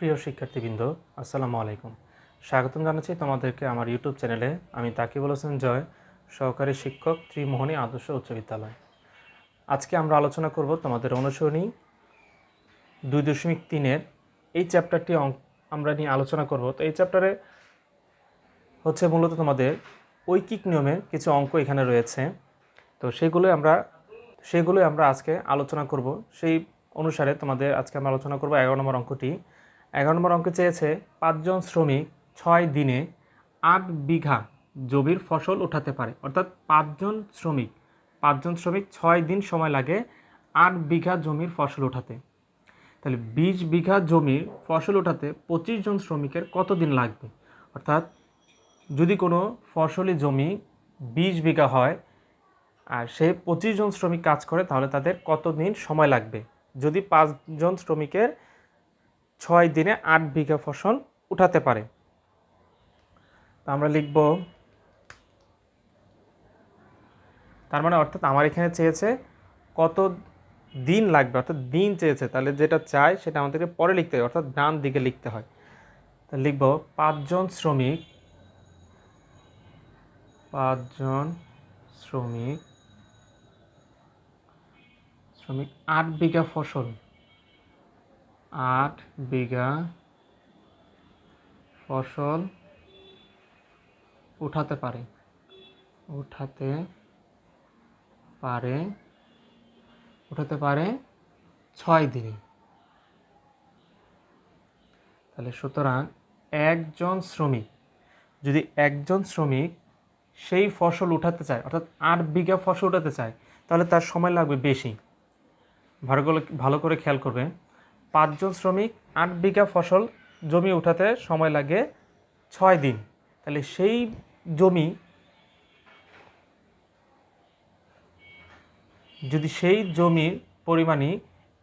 প্রিয় শিক্ষার্থীবৃন্দ, আসসালামু আলাইকুম। স্বাগতম জানাচ্ছি তোমাদেরকে আমার ইউটিউব চ্যানেলে। আমি তাকিবুল হোসেন জয়, সহকারী শিক্ষক, ত্রিমোহনী আদর্শ উচ্চ বিদ্যালয়। আজকে আমরা আলোচনা করব তোমাদের অনুসরণী 2.3-এর এই চ্যাপ্টারটি আমরা নিয়ে আলোচনা করব। তো এই চ্যাপ্টারে হচ্ছে মূলত তোমাদের ঐকিক নিয়মের কিছু অঙ্ক এখানে রয়েছে। তো সেগুলোই আমরা আজকে আলোচনা করব। সেই অনুসারে তোমাদের আজকে আমরা আলোচনা করব 11 নম্বর অঙ্কটি। 11 নম্বর অঙ্কে চেয়েছে 5 জন শ্রমিক 6 দিনে 8 বিঘা জমির ফসল উঠাতে পারে। অর্থাৎ 5 জন শ্রমিক 6 দিন সময় লাগে 8 বিঘা জমির ফসল উঠাতে। তাহলে 20 বিঘা জমির ফসল উঠাতে 25 জন শ্রমিকের কত দিন লাগবে? অর্থাৎ যদি কোনো ফসলি জমি 20 বিঘা হয় আর সে 25 জন শ্রমিক কাজ করে, তাহলে তাদের কত দিন সময় লাগবে যদি 5 জন শ্রমিকের 6 দিনে 8 বিঘা ফসল উঠাতে পারে? তো আমরা লিখব, তার মানে অর্থাৎ আমার এখানে চেয়েছে কত দিন লাগবে, অর্থাৎ দিন চেয়েছে। তাহলে যেটা চাই সেটা আমাদেরকে পরে লিখতে হয়, অর্থাৎ ডান দিকে লিখতে হয়। তাহলে লিখব 5 জন শ্রমিক 8 বিঘা ফসল 8 বিঘা ফসল উঠাতে পারে 6 দিনে। তাহলে সুতরাং একজন শ্রমিক সেই ফসল উঠাতে চায়, অর্থাৎ 8 বিঘা ফসল উঠাতে চায়, তাহলে তার সময় লাগবে বেশি। ভালো করে খেয়াল করবে, 5 জন শ্রমিক 8 বিঘা ফসল জমি উঠাতে সময় লাগে 6 দিন। তাহলে সেই জমির পরিমাণই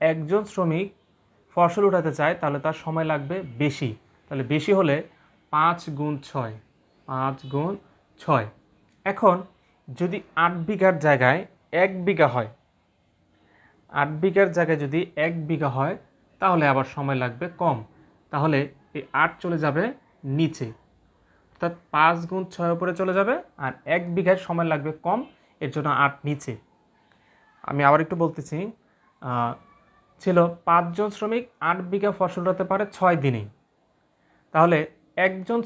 একজন শ্রমিক ফসল উঠাতে চায়, তাহলে তার সময় লাগবে বেশি। তাহলে বেশি হলে 5 গুণ 6। এখন যদি 8 বিঘার জায়গায় 1 বিঘা হয়, 8 বিঘার জায়গায় যদি 1 বিঘা হয়, তাহলে আবার সময় লাগবে কম। তাহলে এই 8 চলে যাবে নিচে, অর্থাৎ 5 গুণ 6 উপরে চলে যাবে, আর 1 বিঘার সময় লাগবে কম, এর জন্য 8 নিচে। আমি আবার একটু বলতেছি, ছিল 5 জন শ্রমিক 8 বিঘা ফসল উঠাতে পারে 6 দিনেই। তাহলে একজন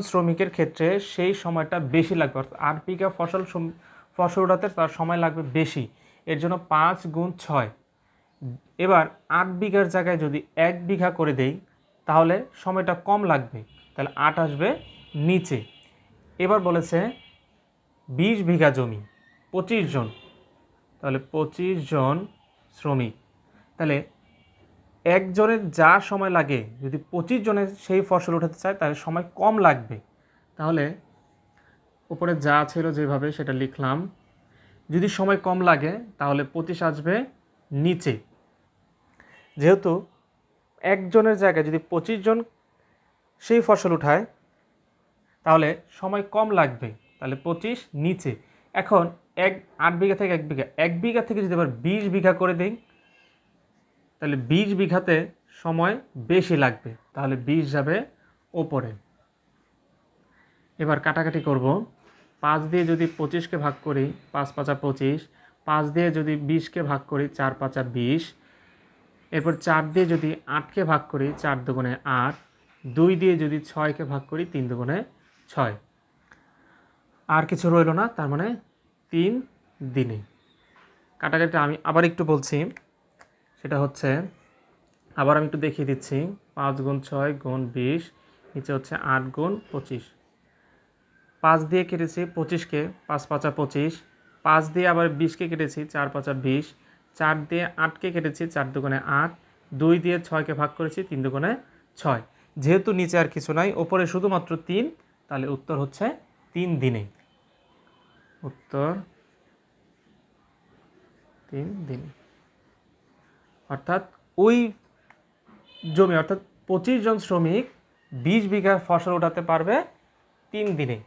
শ্রমিকের ক্ষেত্রে সেই সময়টা বেশি লাগবে, অর্থাৎ 8 বিঘা ফসল উঠাতে তার সময় লাগবে বেশি, এর জন্য 5 গুণ 6। এবার 8 বিঘার জায়গায় যদি 1 বিঘা করে দেই, তাহলে সময়টা কম লাগবে, তাহলে 8 আসবে নিচে। এবার বলেছে 20 বিঘা জমি 25 জন, তাহলে 25 জন শ্রমিক, তাহলে একজনের যা সময় লাগে, যদি 25 জনের সেই ফসল উঠাতে চায় তাহলে সময় কম লাগবে। তাহলে উপরে যা ছিল যেভাবে সেটা লিখলাম, যদি সময় কম লাগে তাহলে 25 আসবে নিচে। যেহেতু একজনের জায়গায় যদি 25 জন সেই ফসল উঠায়, তাহলে সময় কম লাগবে, তাহলে 25 নিচে। এখন 8 বিঘা থেকে 1 বিঘা থেকে যদি আবার 20 বিঘা করে দিই, তাহলে 20 বিঘাতে সময় বেশি লাগবে, তাহলে 20 যাবে ওপরে। এবার কাটাকাটি করব, 5 দিয়ে যদি 25কে ভাগ করি 5 5 25, 5 দিয়ে যদি 20কে ভাগ করি 4 5 20, এরপর 4 দিয়ে যদি 8কে ভাগ করি 4 দুগুণে 8, 2 দিয়ে যদি 6কে ভাগ করি 3 দুগুণে 6, আর কিছু রইল না, তার মানে 3 দিনে। কাটাকাটিটা আমি আবার একটু বলছি, সেটা হচ্ছে, আবার আমি একটু দেখিয়ে দিচ্ছি, 5 গুণ 6 গুণ 20, নিচে হচ্ছে 8 গুণ 25। 5 দিয়ে কেটেছি 25কে, 5 5 25, 5 দিয়ে আবার 20কে কেটেছি 4 5 20, 4 দিয়ে 8কে কেটেছি 4 দুগুণে 8, 2 দিয়ে 6কে ভাগ করেছি 3 দুগুণে 6। যেহেতু নিচে আর কিছু নাই, ওপরে শুধুমাত্র 3, তাহলে উত্তর হচ্ছে 3 দিনে। উত্তর 3 দিনে, অর্থাৎ ওই জমি, অর্থাৎ 25 জন শ্রমিক 20 বিঘা ফসল উঠাতে পারবে 3 দিনে।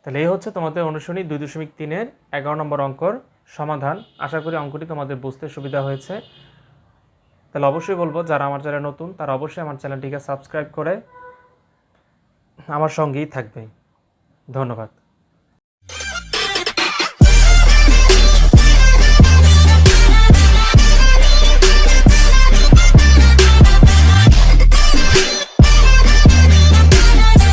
তাহলে এই হচ্ছে তোমাদের অনুশীলনী 2.3-এর 11 নম্বর অঙ্কর সমাধান। আশা করি অঙ্কটি তোমাদের বুঝতে সুবিধা হয়েছে। তাহলে অবশ্যই বলবো যারা আমার চ্যানেলে নতুন তারা অবশ্যই আমার চ্যানেলটিকে সাবস্ক্রাইব করে আমার সঙ্গেই থাকবে। ধন্যবাদ।